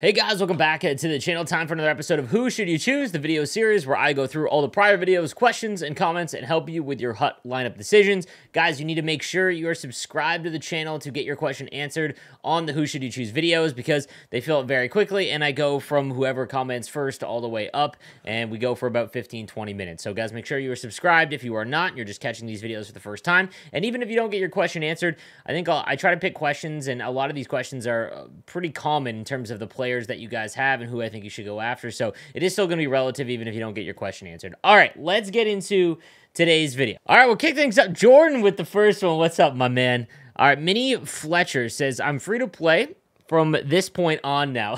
Hey guys, welcome back to the channel. Time for another episode of Who Should You Choose, the video series where I go through all the prior videos, questions, and comments and help you with your HUT lineup decisions. Guys, you need to make sure you are subscribed to the channel to get your question answered on the Who Should You Choose videos because they fill up very quickly and I go from whoever comments first all the way up and we go for about 15-20 minutes. So guys, make sure you are subscribed. If you are not, you're just catching these videos for the first time. And even if you don't get your question answered, I think I try to pick questions, and a lot of these questions are pretty common in terms of the players that you guys have and who I think you should go after. So it is still going to be relative even if you don't get your question answered. All right, let's get into today's video. All right, we'll kick things up. Jordan with the first one. What's up, my man? All right, Minnie Fletcher says, I'm free to play from this point on now.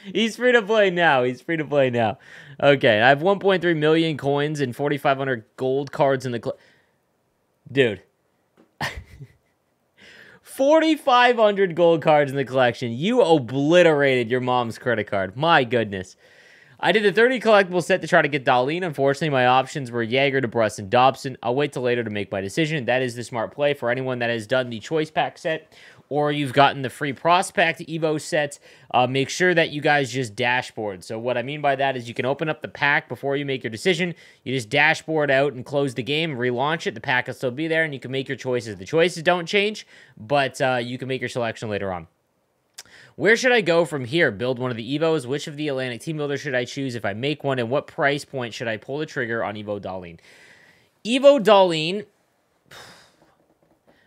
He's free to play now. He's free to play now. Okay, I have 1.3 million coins and 4,500 gold cards in the dude. 4,500 gold cards in the collection. You obliterated your mom's credit card. My goodness. I did the 30 collectible set to try to get Dahlin. Unfortunately, my options were Jaeger, DeBrusque, and Dobson. I'll wait till later to make my decision. That is the smart play for anyone that has done the choice pack set or you've gotten the free prospect Evo set. Make sure that you guys just dashboard. So what I mean by that is you can open up the pack before you make your decision. You just dashboard out and close the game, relaunch it. The pack will still be there, and you can make your choices. The choices don't change, but you can make your selection later on. Where should I go from here? Build one of the Evos. Which of the Atlantic team builders should I choose if I make one? And what price point should I pull the trigger on Evo Dahlin? Evo Dahlin...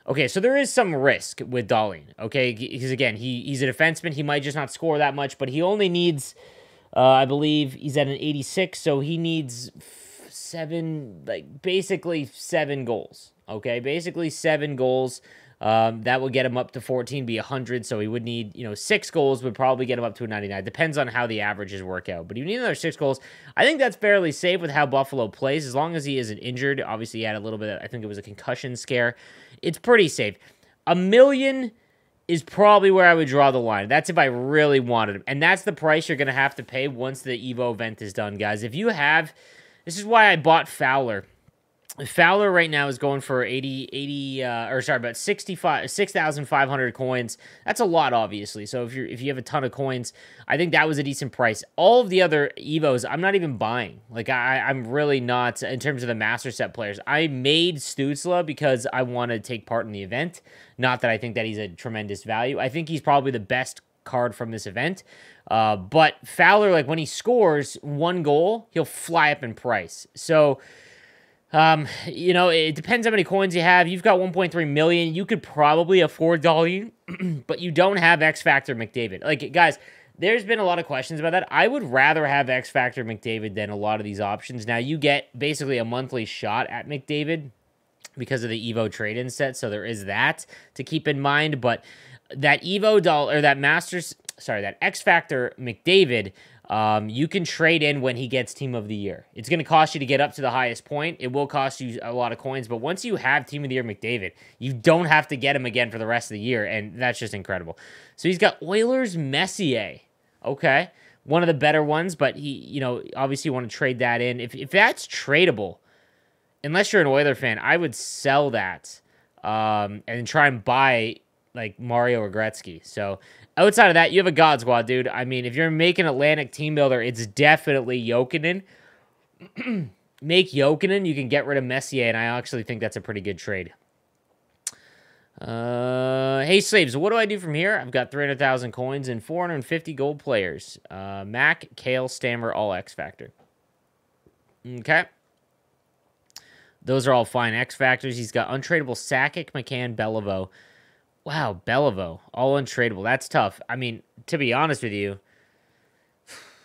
Okay, so there is some risk with Dahlin, okay? Because, again, he's a defenseman. He might just not score that much, but he only needs, I believe, he's at an 86, so he needs basically 7 goals, okay? Basically 7 goals. That will get him up to 14, be 100, so he would need, 6 goals would probably get him up to a 99. Depends on how the averages work out, but you need another 6 goals. I think that's fairly safe with how Buffalo plays, as long as he isn't injured. Obviously, he had a little bit of, I think it was a concussion scare. It's pretty safe. $1 million is probably where I would draw the line. That's if I really wanted him, and that's the price you're going to have to pay once the Evo event is done, guys. If you have, this is why I bought Fowler. Fowler right now is going for about 6,500 coins. That's a lot, obviously. So if you have a ton of coins, I think that was a decent price. All of the other Evos, I'm not even buying. Like I'm really not in terms of the master set players. I made Stützle because I want to take part in the event. Not that I think that he's a tremendous value. I think he's probably the best card from this event. But Fowler, like when he scores 1 goal, he'll fly up in price. So. It depends how many coins you have. You've got 1.3 million. You could probably afford Dahlin, but you don't have X Factor McDavid. Like, guys, there's been a lot of questions about that. I would rather have X Factor McDavid than a lot of these options. Now, you get basically a monthly shot at McDavid because of the Evo trade-in set, so there is that to keep in mind. But that that X Factor McDavid, you can trade in when he gets Team of the Year. It's going to cost you to get up to the highest point. It will cost you a lot of coins, but once you have Team of the Year McDavid, you don't have to get him again for the rest of the year, and that's just incredible. So he's got Oilers Messier. Okay, one of the better ones, but he, obviously you want to trade that in. If that's tradable, unless you're an Oiler fan, I would sell that and try and buy like Mario or Gretzky. So outside of that, you have a God Squad, dude. I mean, if you're making Atlantic team builder, it's definitely Jokinen. Make Jokinen, you can get rid of Messier, and I actually think that's a pretty good trade. Hey, Slaves, what do I do from here? I've got 300,000 coins and 450 gold players. Mac, Kale, Stammer, all X Factor. Okay. Those are all fine X Factors. He's got untradeable Sakic, McCann, Beliveau. Wow, Beliveau, all untradeable. That's tough. I mean, to be honest with you,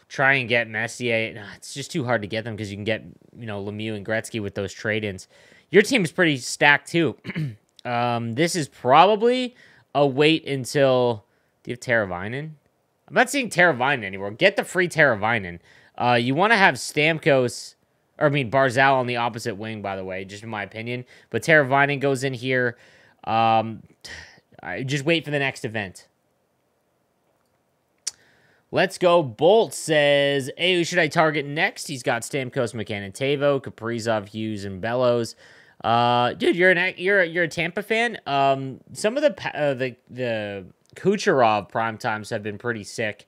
try and get Messier. It's just too hard to get them because you can get, Lemieux and Gretzky with those trade-ins. Your team is pretty stacked, too. This is probably a wait until... Do you have Teravainen? I'm not seeing Teravainen anymore. Get the free Teravainen. You want to have Stamkos... Barzal on the opposite wing, by the way, just in my opinion. But Teravainen goes in here. Just wait for the next event. Let's go. Bolt says, hey, who should I target next? He's got Stamkos, McCann, and Tavo, Kaprizov, Hughes, and Bellows. Dude, you're a Tampa fan. Some of the Kucherov prime times have been pretty sick.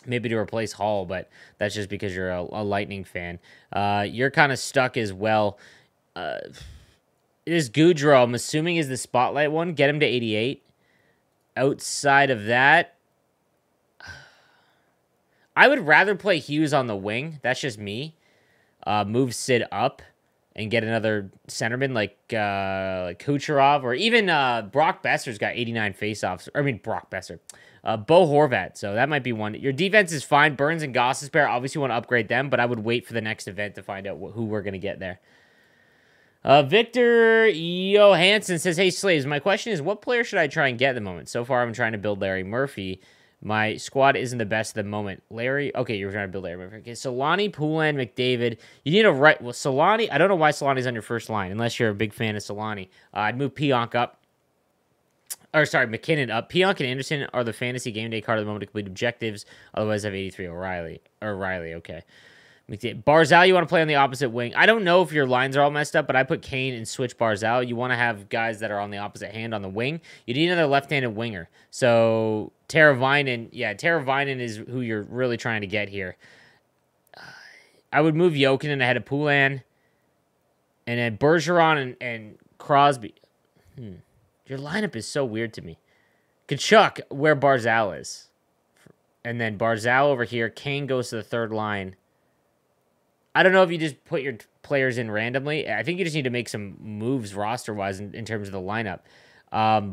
Maybe to replace Hall, but that's just because you're a Lightning fan. You're kind of stuck as well. It is Goudreau, I'm assuming, is the spotlight one. Get him to 88. Outside of that, I would rather play Hughes on the wing. That's just me. Move Sid up and get another centerman like Kucherov, or even Brock Besser's got 89 faceoffs. I mean, Brock Besser. Bo Horvat, so that might be one. Your defense is fine. Burns and Gostisbehere, obviously want to upgrade them, but I would wait for the next event to find out who we're going to get there. Victor Johansson says, hey, Slaves, my question is, what player should I try and get at the moment? So far, I'm trying to build Larry Murphy. My squad isn't the best at the moment. Larry, okay, you're trying to build Larry Murphy. Okay, Solani, Poulin, McDavid. You need a right. Well, Solani, I don't know why Solani's on your first line, unless you're a big fan of Solani. I'd move Pionk up. Or, sorry, McKinnon up. Pionk and Anderson are the fantasy game day card at the moment to complete objectives. Otherwise, I have 83 O'Reilly. Or Riley, okay. Barzal, you want to play on the opposite wing. I don't know if your lines are all messed up, but I put Kane and switch Barzal. You want to have guys that are on the opposite hand on the wing. You need another left-handed winger. So, Teravainen, yeah, Teravainen is who you're really trying to get here. I would move Jokinen ahead of Poulin. And then Bergeron and Crosby. Your lineup is so weird to me. Kachuk, where Barzal is. And then Barzal over here. Kane goes to the third line. I don't know if you just put your players in randomly. I think you just need to make some moves roster-wise in terms of the lineup.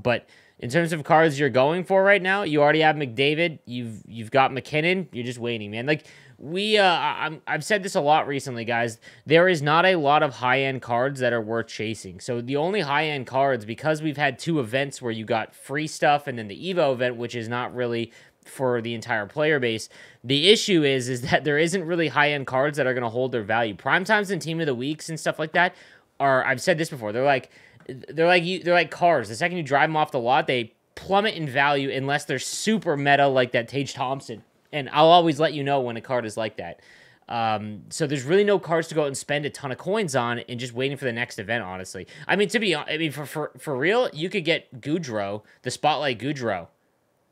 But in terms of cards you're going for right now, you already have McDavid. You've got McKinnon. You're just waiting, man. Like, I've said this a lot recently, guys. There is not a lot of high-end cards that are worth chasing. So the only high-end cards, because we've had 2 events where you got free stuff and then the Evo event, which is not really for the entire player base, the issue is that there isn't really high-end cards that are going to hold their value. Prime times and team of the weeks and stuff like that are, I've said this before, they're like cars. The second you drive them off the lot, they plummet in value unless they're super meta like that Tage Thompson. And I'll always let you know when a card is like that. So there's really no cards to go out and spend a ton of coins on and just waiting for the next event, honestly. I mean, for real, you could get Goudreau, the Spotlight Goudreau.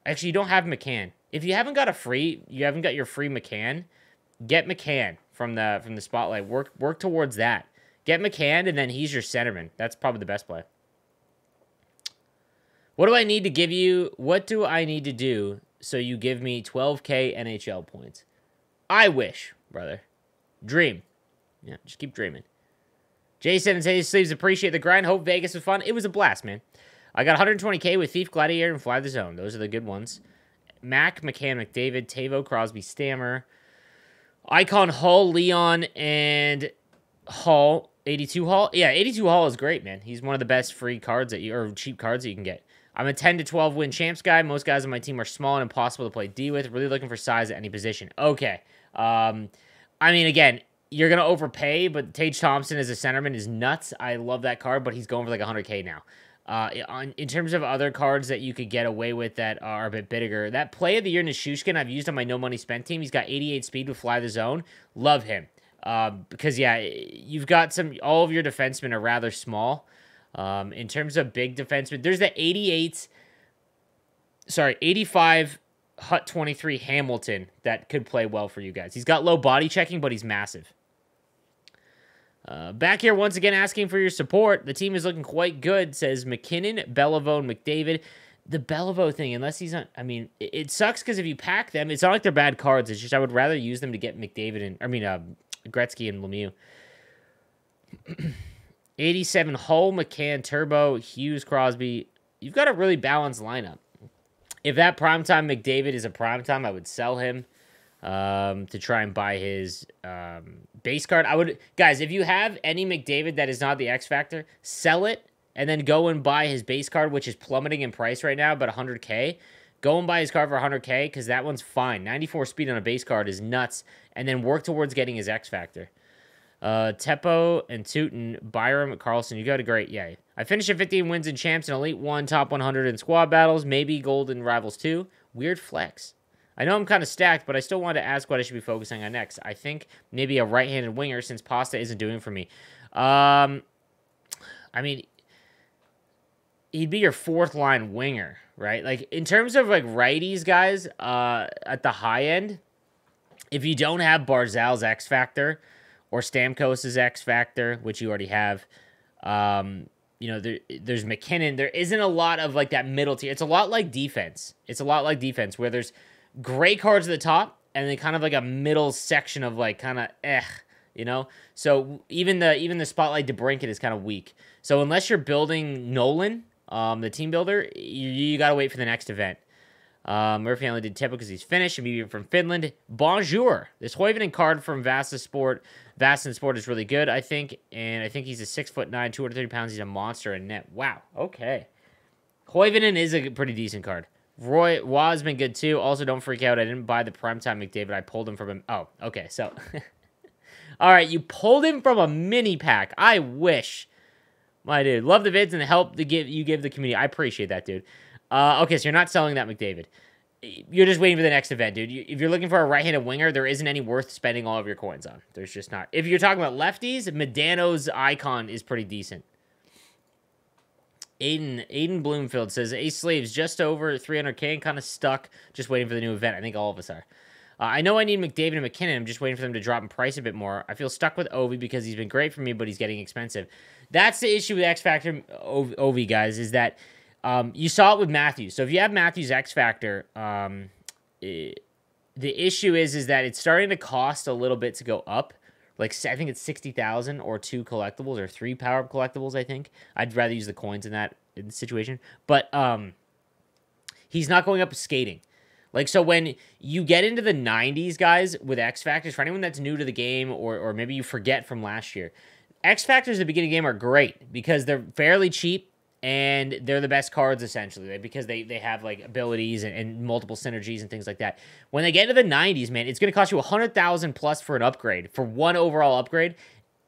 Actually, you don't have McCann. If you haven't got your free McCann, get McCann from the Spotlight. Work towards that. Get McCann, and then he's your centerman. That's probably the best play. What do I need to give you? What do I need to do so you give me 12K NHL points? I wish, brother. Dream. Yeah, just keep dreaming. Jason says, Sleeves, appreciate the grind. Hope Vegas was fun. It was a blast, man. I got 120K with Thief, Gladiator, and Fly the Zone. Those are the good ones. Mac, McCann, McDavid, Tavo, Crosby, Stammer, Icon, Hull, Leon, and Hall. 82 Hall? Yeah, 82 Hall is great, man. He's one of the best free cards or cheap cards that you can get. I'm a 10 to 12 win champs guy. Most guys on my team are small and impossible to play D with. Really looking for size at any position. Okay. I mean, again, you're going to overpay, but Tage Thompson as a centerman is nuts. I love that card, but he's going for like 100K now. In terms of other cards that you could get away with that are a bit bigger, that Play of the Year Nichushkin I've used on my no money spent team. He's got 88 speed with Fly the Zone. Love him. Because, yeah, you've got all of your defensemen are rather small. In terms of big defensemen, there's the 85 Hut 23 Hamilton that could play well for you guys. He's got low body checking, but he's massive. Back here once again asking for your support. The team is looking quite good, says McKinnon, Beliveau, and McDavid. The Beliveau thing, unless he's on... I mean, it sucks because if you pack them, it's not like they're bad cards. It's just I would rather use them to get McDavid and... Gretzky and Lemieux. 87 Hull, McCann, Turbo, Hughes, Crosby. You've got a really balanced lineup. If that primetime McDavid is a primetime, I would sell him to try and buy his base card. Guys, if you have any McDavid that is not the X Factor, sell it and then go and buy his base card, which is plummeting in price right now, about 100K. Go and buy his card for 100K because that one's fine. 94 speed on a base card is nuts. And then work towards getting his X Factor. Teppo and Tootin, Byram, Carlson, you got a great, yeah. I finished at 15 wins in champs and Elite 1, top 100 in squad battles, maybe Golden Rivals 2. Weird flex. I know I'm kind of stacked, but I still wanted to ask what I should be focusing on next. I think maybe a right-handed winger since Pasta isn't doing for me. I mean, he'd be your fourth-line winger. right? Like, in terms of, like, righties, guys, at the high end, if you don't have Barzal's X Factor or Stamkos's X Factor, which you already have, you know, there's McKinnon. There isn't a lot of, like, that middle tier. It's a lot like defense. It's a lot like defense where there's great cards at the top and then kind of like a middle section of, like, kind of you know? So even the Spotlight DeBrincat is kind of weak. So unless you're building Nolan, the team builder, you got to wait for the next event. Murphy only did Tippa because he's Finnish, immediately from Finland. Bonjour. This Hoivanen card from Vasta Sport is really good, I think. And I think he's a 6'9", 230 pounds. He's a monster in net. Wow. Okay. Hoivanen is a pretty decent card. Roy Waugh has been good too. Also, don't freak out. I didn't buy the Primetime McDavid. I pulled him from him. Oh, okay. So, all right. You pulled him from a mini pack. I wish. My dude. Love the vids and the help you give the community. I appreciate that, dude. Okay, so you're not selling that McDavid. You're just waiting for the next event, dude. If you're looking for a right-handed winger, there isn't any worth spending all of your coins on. There's just not. If you're talking about lefties, Medano's icon is pretty decent. Aiden Bloomfield says, Ace Slaves just over 300K and kind of stuck, just waiting for the new event. I think all of us are. I know I need McDavid and McKinnon. I'm just waiting for them to drop in price a bit more. I feel stuck with Ovi because he's been great for me, but he's getting expensive. That's the issue with X Factor Ovi, guys, is that you saw it with Matthews. So if you have Matthews X Factor, the issue is that it's starting to cost a little bit to go up. Like, I think it's 60,000 or 2 collectibles or 3 power-up collectibles, I think. I'd rather use the coins in that situation. But he's not going up skating. Like, so when you get into the 90s, guys, with X Factors, for anyone that's new to the game or maybe you forget from last year, X Factors at the beginning of the game are great because they're fairly cheap and they're the best cards, essentially, because they have, like, abilities and multiple synergies and things like that. When they get into the 90s, man, it's going to cost you 100,000 plus for an upgrade, for one overall upgrade,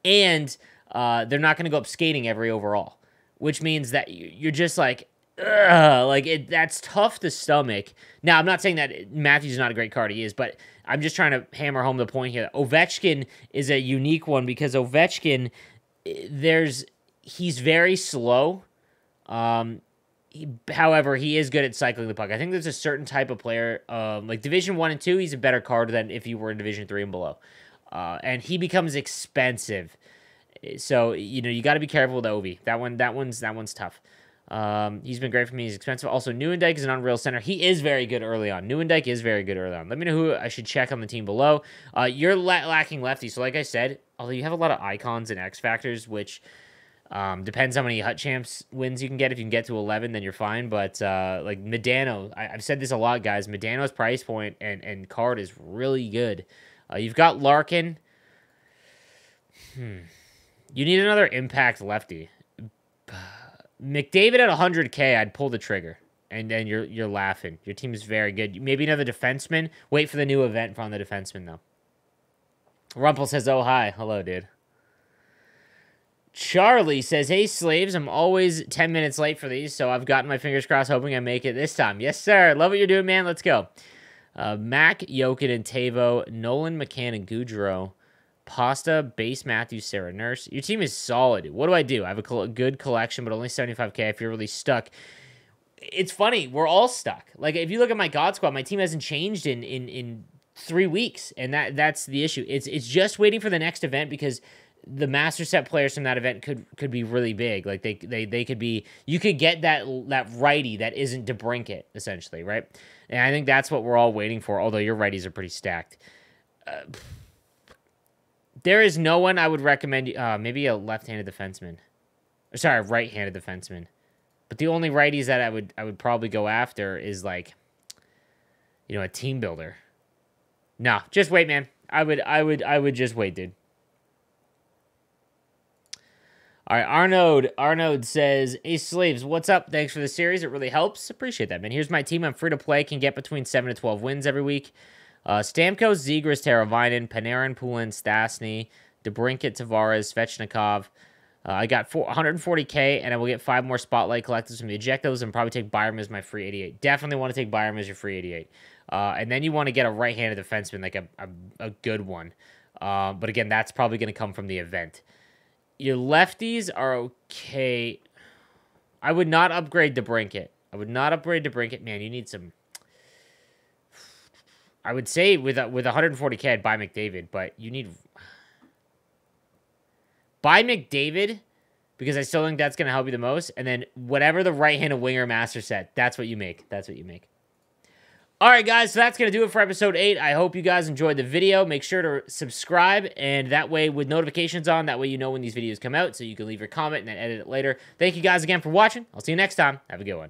and they're not going to go up skating every overall, which means that you're just like, that's tough to stomach. Now, I'm not saying that Matthews is not a great card. He is, but I'm just trying to hammer home the point here. Ovechkin is a unique one because Ovechkin, he's very slow. However, he is good at cycling the puck. I think there's a certain type of player, like Division 1 and 2, he's a better card than if he were in Division 3 and below. And he becomes expensive. So, you know, you got to be careful with Ovi. That one's tough. He's been great for me. He's expensive. Also, Nieuwendyk is an unreal center. He is very good early on. Nieuwendyk is very good early on. Let me know who I should check on the team below. You're lacking lefty. So, like I said, although you have a lot of icons and X Factors, which depends how many Hut Champs wins you can get. If you can get to 11, then you're fine. But, like, Medano, I've said this a lot, guys. Medano's price point and card is really good. You've got Larkin. You need another impact lefty. McDavid at 100K, I'd pull the trigger, and then you're laughing. Your team is very good. Maybe another defenseman. Wait for the new event from the defenseman, though. Rumpel says, oh, hi. Hello, dude. Charlie says, hey, slaves, I'm always 10 minutes late for these, so I've gotten my fingers crossed, hoping I make it this time. Yes, sir. Love what you're doing, man. Let's go. Mac, Jokic, and Tavo, Nolan, McCann, and Goudreau. Pasta, Base Matthews, Sarah Nurse. Your team is solid. What do? I have a good collection, but only 75K if you're really stuck. It's funny. We're all stuck. Like, if you look at my God Squad, my team hasn't changed in 3 weeks, and that's the issue. It's just waiting for the next event because the master set players from that event could be really big. Like, they could be... You could get that righty that isn't DeBrincat, essentially, right? And I think that's what we're all waiting for, although your righties are pretty stacked. There is no one I would recommend. Maybe a left-handed defenseman. Sorry, a right-handed defenseman. But the only righties that I would probably go after is, like, you know, a team builder. No, just wait, man. I would just wait, dude. All right, Arnold says, hey, Slaves, what's up? Thanks for the series. It really helps. Appreciate that, man. Here's my team. I'm free to play. Can get between 7 to 12 wins every week. Stamkos, Zegras, Teravainen, Panarin, Poulin, Stastny, DeBrincat, Tavares, Svechnikov. I got 140K, and I will get 5 more Spotlight collectors from the Ejectos and probably take Byram as my free 88. Definitely want to take Byram as your free 88. And then you want to get a right-handed defenseman, like a good one. But again, that's probably going to come from the event. Your lefties are okay. I would not upgrade DeBrincat. I would not upgrade to Brinkett. Man, you need some... I would say with 140K, I'd buy McDavid, but you need... Buy McDavid, because I still think that's going to help you the most. And then whatever the right-handed winger master set, that's what you make. That's what you make. All right, guys, so that's going to do it for episode 8. I hope you guys enjoyed the video. Make sure to subscribe, and that way with notifications on, that way you know when these videos come out, so you can leave your comment and then edit it later. Thank you guys again for watching. I'll see you next time. Have a good one.